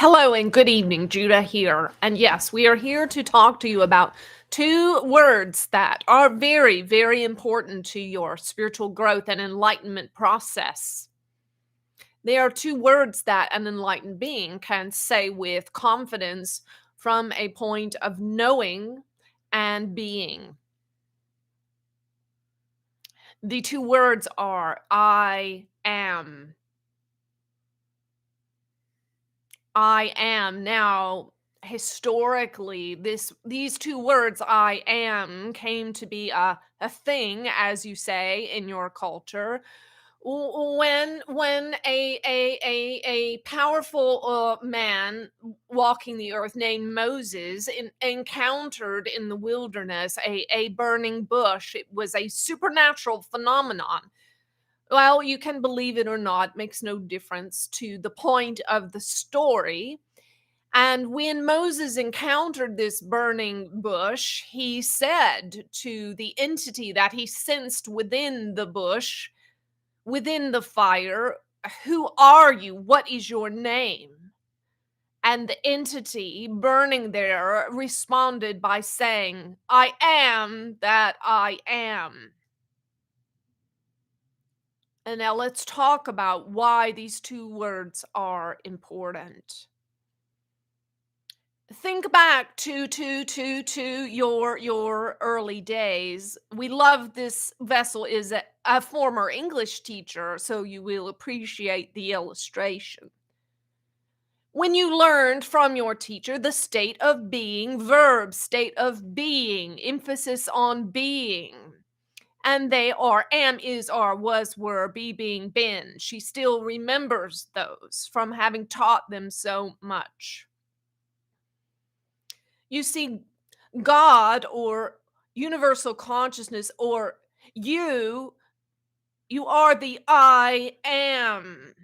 Hello and good evening, Judah here. And yes, we are here to talk to you about two words that are very, very important to your spiritual growth and enlightenment process. They are two words that an enlightened being can say with confidence from a point of knowing and being. The two words are I am. I am. Now, historically, these two words I am came to be a thing, as you say, in your culture, when a powerful man walking the earth named Moses encountered in the wilderness a burning bush. It was a supernatural phenomenon. Well, you can believe it or not, makes no difference to the point of the story. And when Moses encountered this burning bush, he said to the entity that he sensed within the bush, within the fire, "Who are you? What is your name?" And the entity burning there responded by saying, "I am that I am." And now let's talk about why these two words are important. Think back to your early days. We love this vessel is a former English teacher, so you will appreciate the illustration. When you learned from your teacher the state of being, verb, state of being, emphasis on being. And they are am, is, are, was, were, be, being, been. She still remembers those from having taught them so much. You see, God or universal consciousness or you, you are the I am,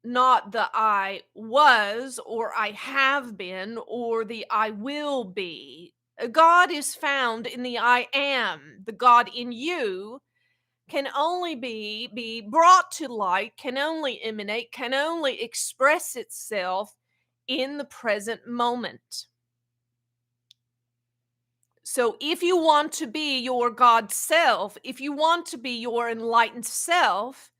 not the I was or I have been or the I will be. God is found in the I am. The God in you can only be brought to light, can only emanate, can only express itself in the present moment. So if you want to be your God self, if you want to be your enlightened self,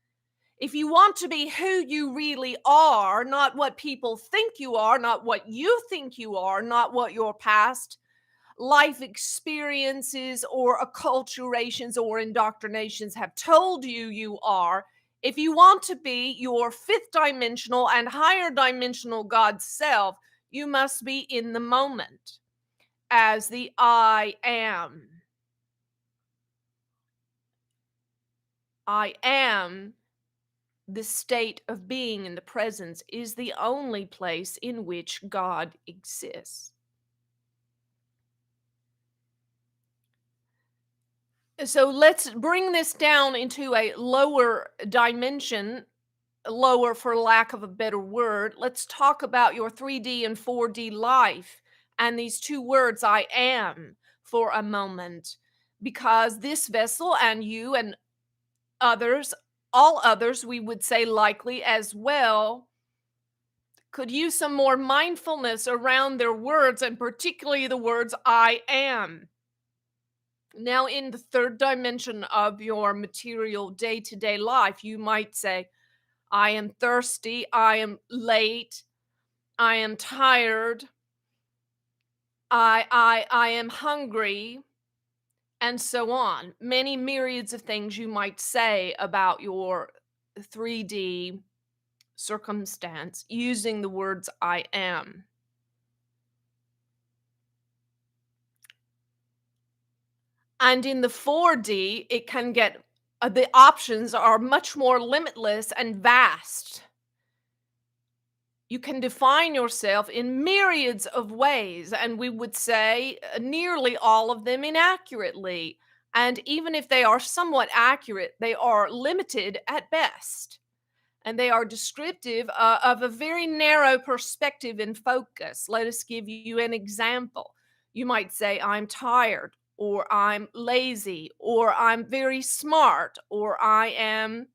if you want to be who you really are, not what people think you are, not what you think you are, not what your past life experiences or acculturations or indoctrinations have told you you are, if you want to be your fifth dimensional and higher dimensional God self, you must be in the moment as the I am. I am, the state of being in the presence, is the only place in which God exists. So let's bring this down into a lower dimension, lower for lack of a better word. Let's talk about your 3D and 4D life and these two words, I am, for a moment. Because this vessel and you and others, all others, we would say likely as well, could use some more mindfulness around their words and particularly the words I am. Now, in the third dimension of your material day to day life, you might say, I am thirsty, I am late, I am tired, I am hungry, and so on. Many myriads of things you might say about your 3D circumstance using the words I am. And in the 4D, it can get the options are much more limitless and vast. You can define yourself in myriads of ways, and we would say nearly all of them inaccurately. And even if they are somewhat accurate, they are limited at best. And they are descriptive of a very narrow perspective and focus. Let us give you an example. You might say, I'm tired, or I'm lazy, or I'm very smart, or I am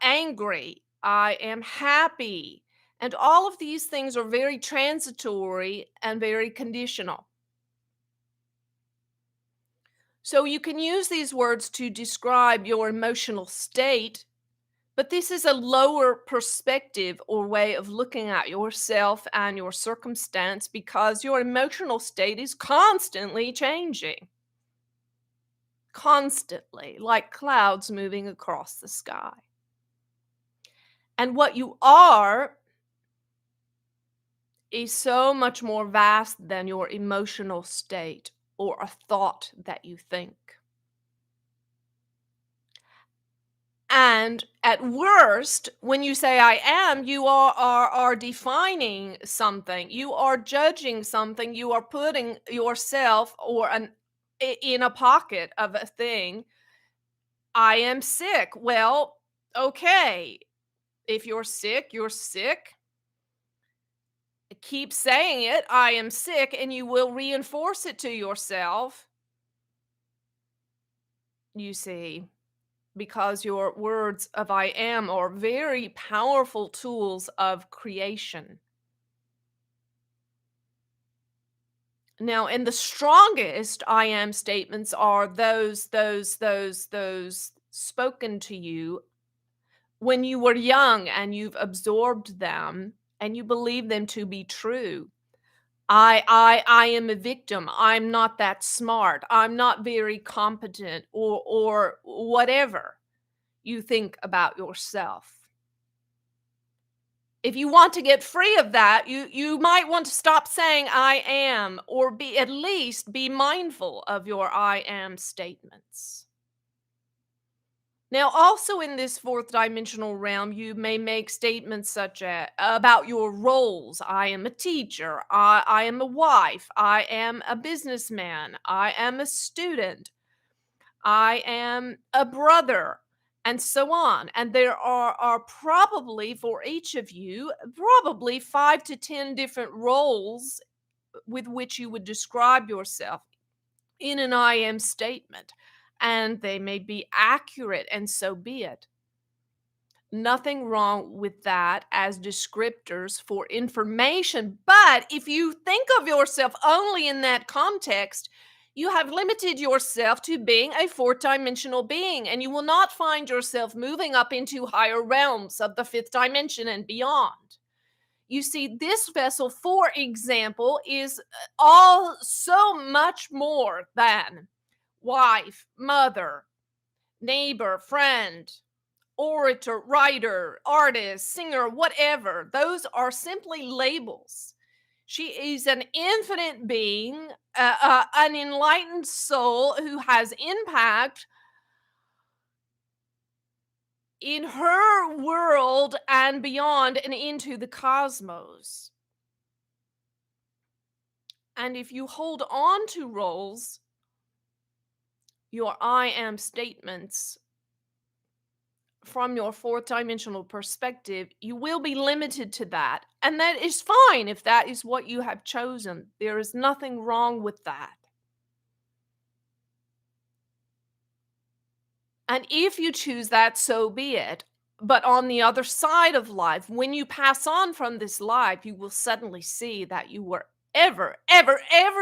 angry, I am happy. And all of these things are very transitory and very conditional. So you can use these words to describe your emotional state, but this is a lower perspective or way of looking at yourself and your circumstance because your emotional state is constantly changing. Constantly, like clouds moving across the sky. And what you are is so much more vast than your emotional state or a thought that you think. And at worst, when you say I am, you are defining something. You are judging something. You are putting yourself or in a pocket of a thing. I am sick. Well, okay. If you're sick, you're sick. Keep saying it. I am sick, and you will reinforce it to yourself. You see, because your words of I am are very powerful tools of creation. Now, and the strongest I am statements are those spoken to you when you were young and you've absorbed them and you believe them to be true. I am a victim. I'm not that smart. I'm not very competent or whatever you think about yourself. If you want to get free of that, you might want to stop saying I am or be at least be mindful of your I am statements. Now, also in this fourth dimensional realm, you may make statements such as about your roles. I am a teacher. I am a wife. I am a businessman. I am a student. I am a brother, and so on. And there are probably for each of you, probably 5 to 10 different roles with which you would describe yourself in an I am statement. And they may be accurate, and so be it. Nothing wrong with that as descriptors for information. But if you think of yourself only in that context, you have limited yourself to being a fourth dimensional being, and you will not find yourself moving up into higher realms of the fifth dimension and beyond. You see, this vessel, for example, is all so much more than wife, mother, neighbor, friend, orator, writer, artist, singer, whatever. Those are simply labels. She is an infinite being, an enlightened soul who has impact in her world and beyond and into the cosmos. And if you hold on to roles, your I am statements from your fourth dimensional perspective, you will be limited to that. And that is fine if that is what you have chosen. There is nothing wrong with that. And if you choose that, so be it. But on the other side of life, when you pass on from this life, you will suddenly see that you were ever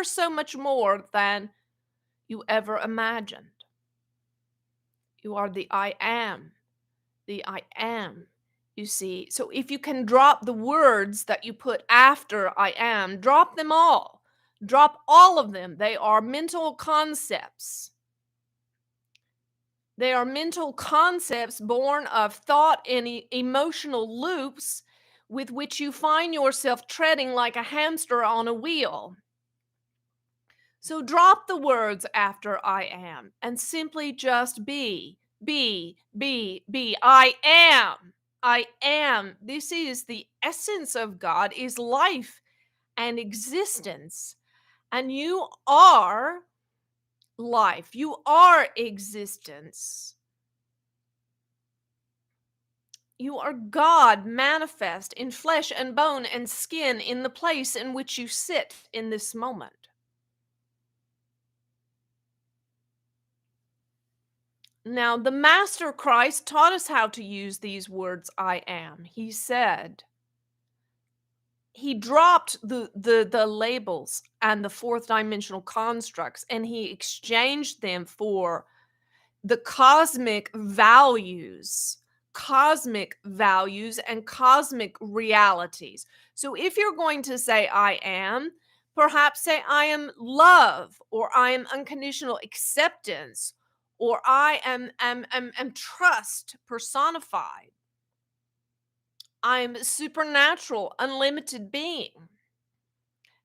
so much more than you ever imagined. You are the I am. The I am, you see. So if you can drop the words that you put after I am, drop them all. Drop all of them. They are mental concepts. They are mental concepts born of thought and emotional loops with which you find yourself treading like a hamster on a wheel. So drop the words after I am and simply just be. Be. I am. I am. This is the essence of God, is life and existence. And you are life. You are existence. You are God manifest in flesh and bone and skin in the place in which you sit in this moment. Now, the Master Christ taught us how to use these words, I am. He said, he dropped the labels and the fourth dimensional constructs, and he exchanged them for the cosmic values and cosmic realities. So if you're going to say I am, perhaps say I am love, or I am unconditional acceptance, or I am trust personified. I'm supernatural, unlimited being.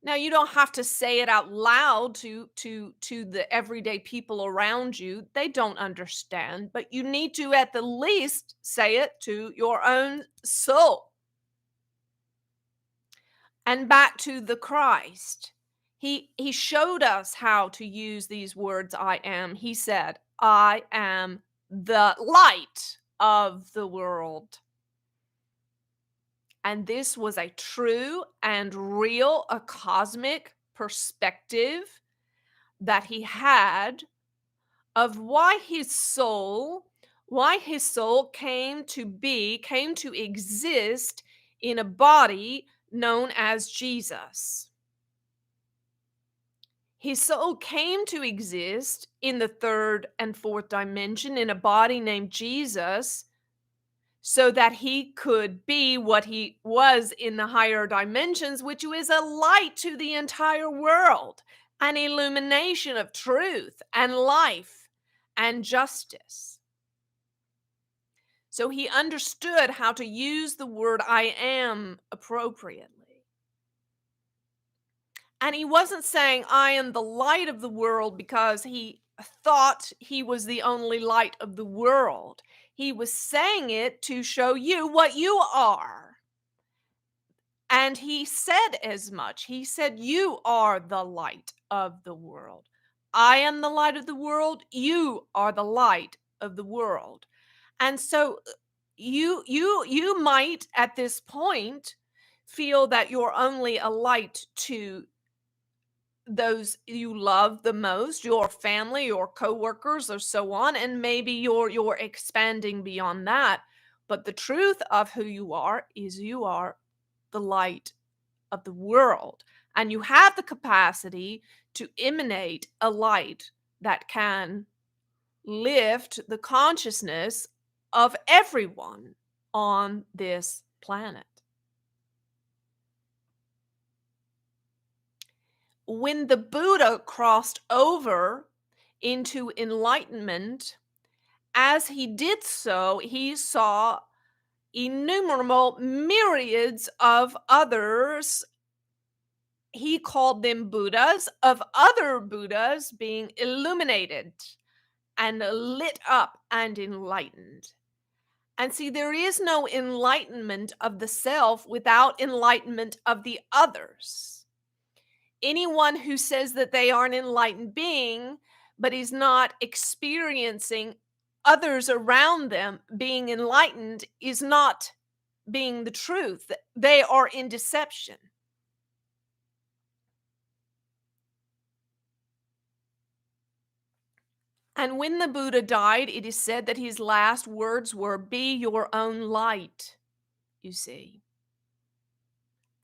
Now you don't have to say it out loud to the everyday people around you. They don't understand, but you need to at the least say it to your own soul. And back to the Christ. He showed us how to use these words I am. He said, I am the light of the world. And this was a true and real, a cosmic perspective that he had of why his soul came to exist in a body known as Jesus. His soul came to exist in the third and fourth dimension in a body named Jesus, so that he could be what he was in the higher dimensions, which was a light to the entire world, an illumination of truth and life and justice. So he understood how to use the word I am appropriately. And he wasn't saying I am the light of the world because he thought he was the only light of the world. He was saying it to show you what you are. And he said as much. He said, you are the light of the world. I am the light of the world. You are the light of the world. And so you might at this point feel that you're only a light to those you love the most, your family, your coworkers, or so on, and maybe you're expanding beyond that. But the truth of who you are is you are the light of the world, and you have the capacity to emanate a light that can lift the consciousness of everyone on this planet. When the Buddha crossed over into enlightenment, as he did so, he saw innumerable myriads of others. He called them Buddhas, of other Buddhas being illuminated and lit up and enlightened. And see, there is no enlightenment of the self without enlightenment of the others. Anyone who says that they are an enlightened being, but is not experiencing others around them being enlightened, is not being the truth. They are in deception. And when the Buddha died, it is said that his last words were, be your own light, you see.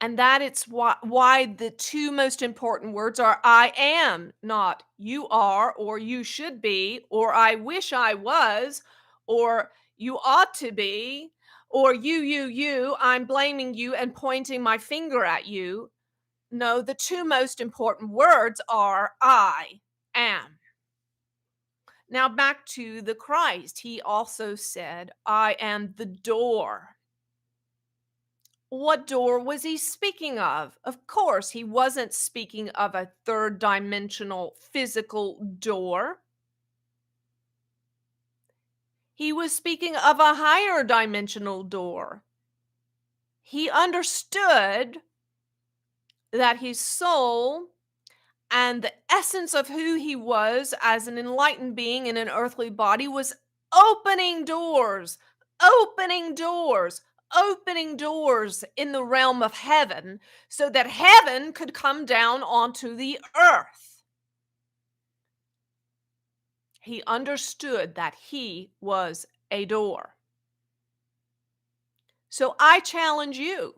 And that it's why the two most important words are I am, not you are, or you should be, or I wish I was, or you ought to be, or you, I'm blaming you and pointing my finger at you. No, the two most important words are I am. Now back to the Christ. He also said, I am the door. What door was he speaking of? Of course, he wasn't speaking of a third dimensional physical door. He was speaking of a higher dimensional door. He understood that his soul and the essence of who he was as an enlightened being in an earthly body was opening doors, opening doors, opening doors in the realm of heaven so that heaven could come down onto the earth. He understood that he was a door. So I challenge you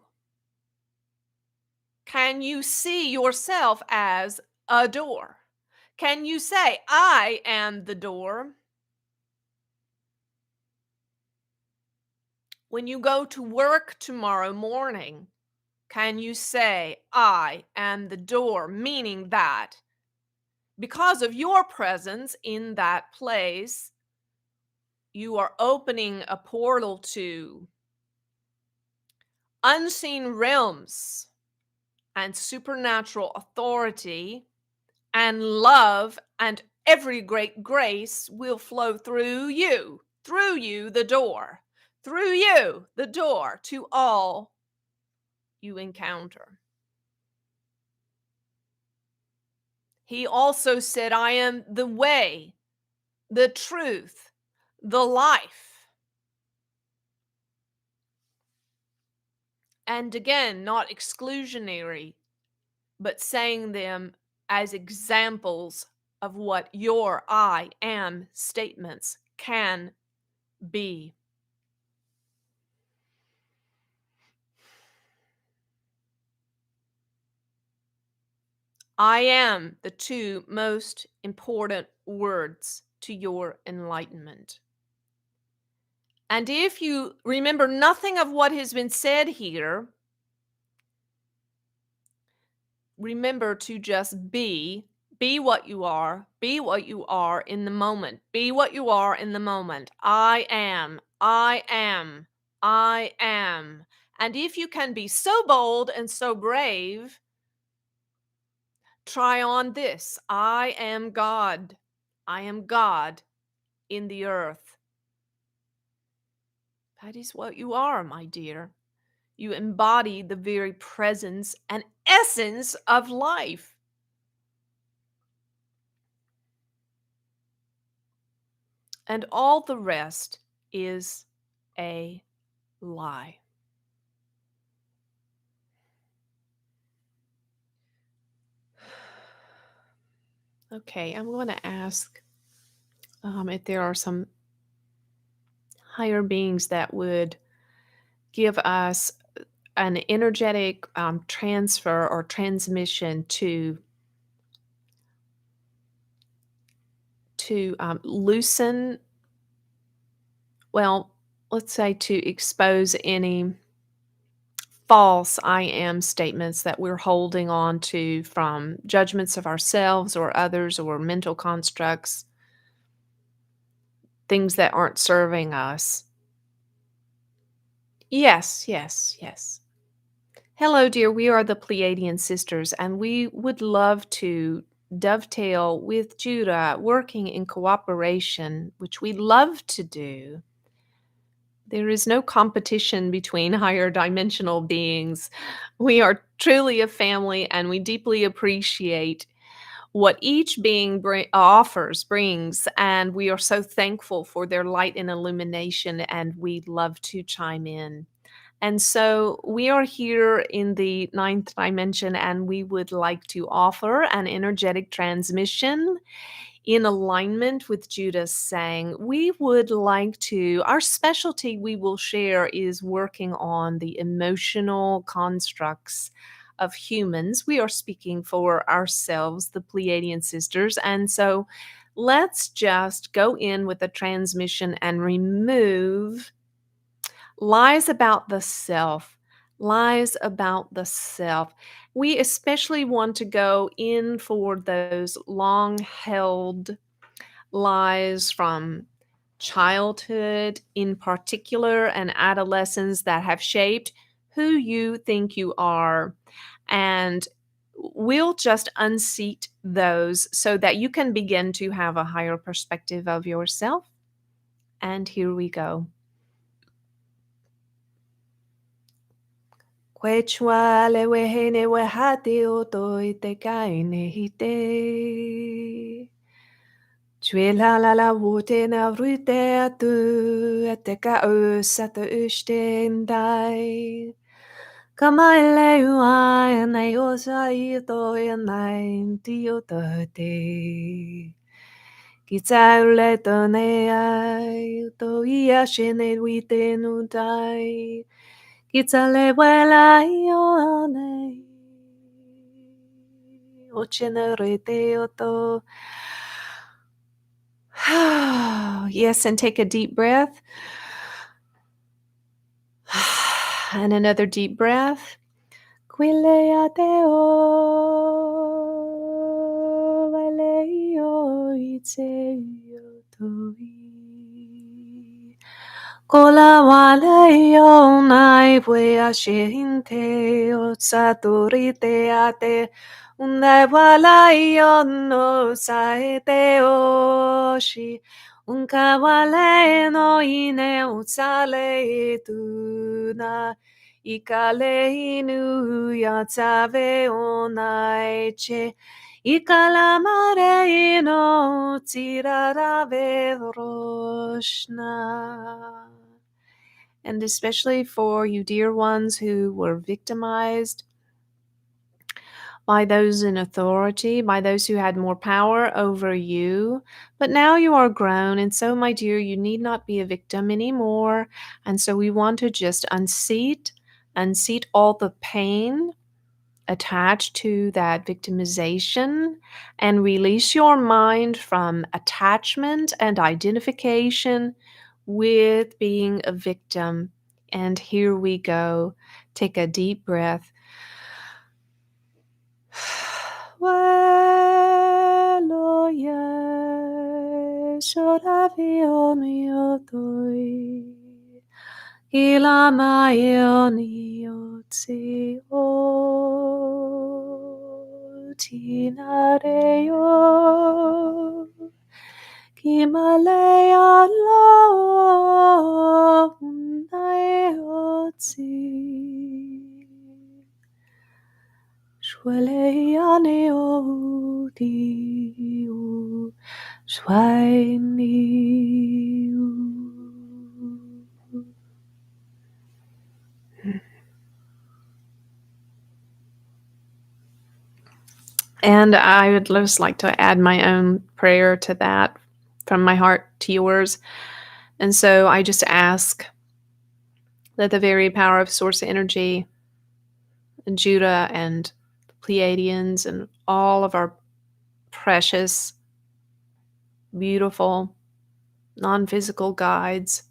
Can you see yourself as a door? Can you say, I am the door? When you go to work tomorrow morning, can you say, I am the door? Meaning that because of your presence in that place, you are opening a portal to unseen realms and supernatural authority and love, and every great grace will flow through you, the door, to all you encounter. He also said, I am the way, the truth, the life. And again, not exclusionary, but saying them as examples of what your I am statements can be. I am the two most important words to your enlightenment. And if you remember nothing of what has been said here, remember to just be what you are, in the moment, be what you are in the moment. I am, I am, I am. And if you can be so bold and so brave, try on this. I am God. I am God in the earth. That is what you are, my dear. You embody the very presence and essence of life. And all the rest is a lie. Okay, I'm going to ask if there are some higher beings that would give us an energetic transfer or transmission to loosen, well, let's say to expose any false I am statements that we're holding on to from judgments of ourselves or others or mental constructs, things that aren't serving us. Yes, yes, yes. Hello, dear. We are the Pleiadian sisters, and we would love to dovetail with Judah, working in cooperation, which we love to do. There is no competition between higher dimensional beings. We are truly a family, and we deeply appreciate what each being brings, and we are so thankful for their light and illumination, and we love to chime in. And so we are here in the ninth dimension, and we would like to offer an energetic transmission in alignment with Judah's saying. We would like to, our specialty we will share is working on the emotional constructs of humans. We are speaking for ourselves, the Pleiadian sisters. And so let's just go in with a transmission and remove lies about the self. Lies about the self. We especially want to go in for those long held lies from childhood in particular and adolescence that have shaped who you think you are. And we'll just unseat those so that you can begin to have a higher perspective of yourself. And here we go. Quechua le wehene wehati o toi te kaine hite. Chwela la la wote na vrute atu te ka o sata ustendai. Kamaile ua nai o sa I to nai ti o te. Ki tau le to ne ai to ia shene wite nutai. Ki tale wela I o nei. Ochenereteoto. Yes, and take a deep breath. And another deep breath. Quileateo, valeo itseio toi. Kola waleo nai pue ashinte o saturite ate. Unai walaio no saete oshi. Unka wale no ine utsale tuna. Ikale inu yatave onaiche. Ikalamare ino tirarave roshna. And especially for you dear ones who were victimized by those in authority, by those who had more power over you. But now you are grown, and so, my dear, you need not be a victim anymore. And so we want to just unseat all the pain attached to that victimization and release your mind from attachment and identification with being a victim. And here we go. Take a deep breath. Veloye soravionio Ilamaionio tinareyo Kimalaya lo unaiotsi Shweleyaneo diu Swiniu. And I would just like to add my own prayer to that, from my heart to yours. And so I just ask that the very power of source energy and Judah and the Pleiadians and all of our precious, beautiful, non-physical guides,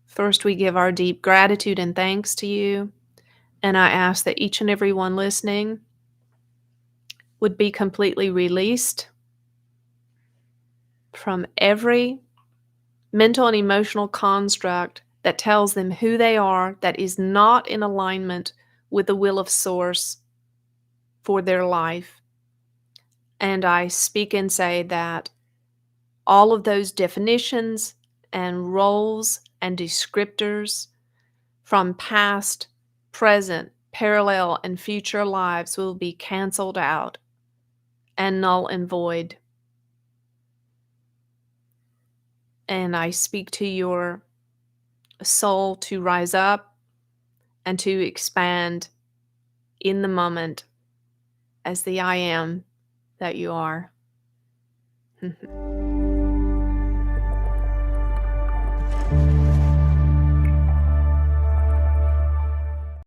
first we give our deep gratitude and thanks to you. And I ask that each and every one listening would be completely released from every mental and emotional construct that tells them who they are, that is not in alignment with the will of Source for their life. And I speak and say that all of those definitions and roles and descriptors from past, present, parallel, and future lives will be canceled out and null and void. And I speak to your soul to rise up and to expand in the moment as the I am that you are.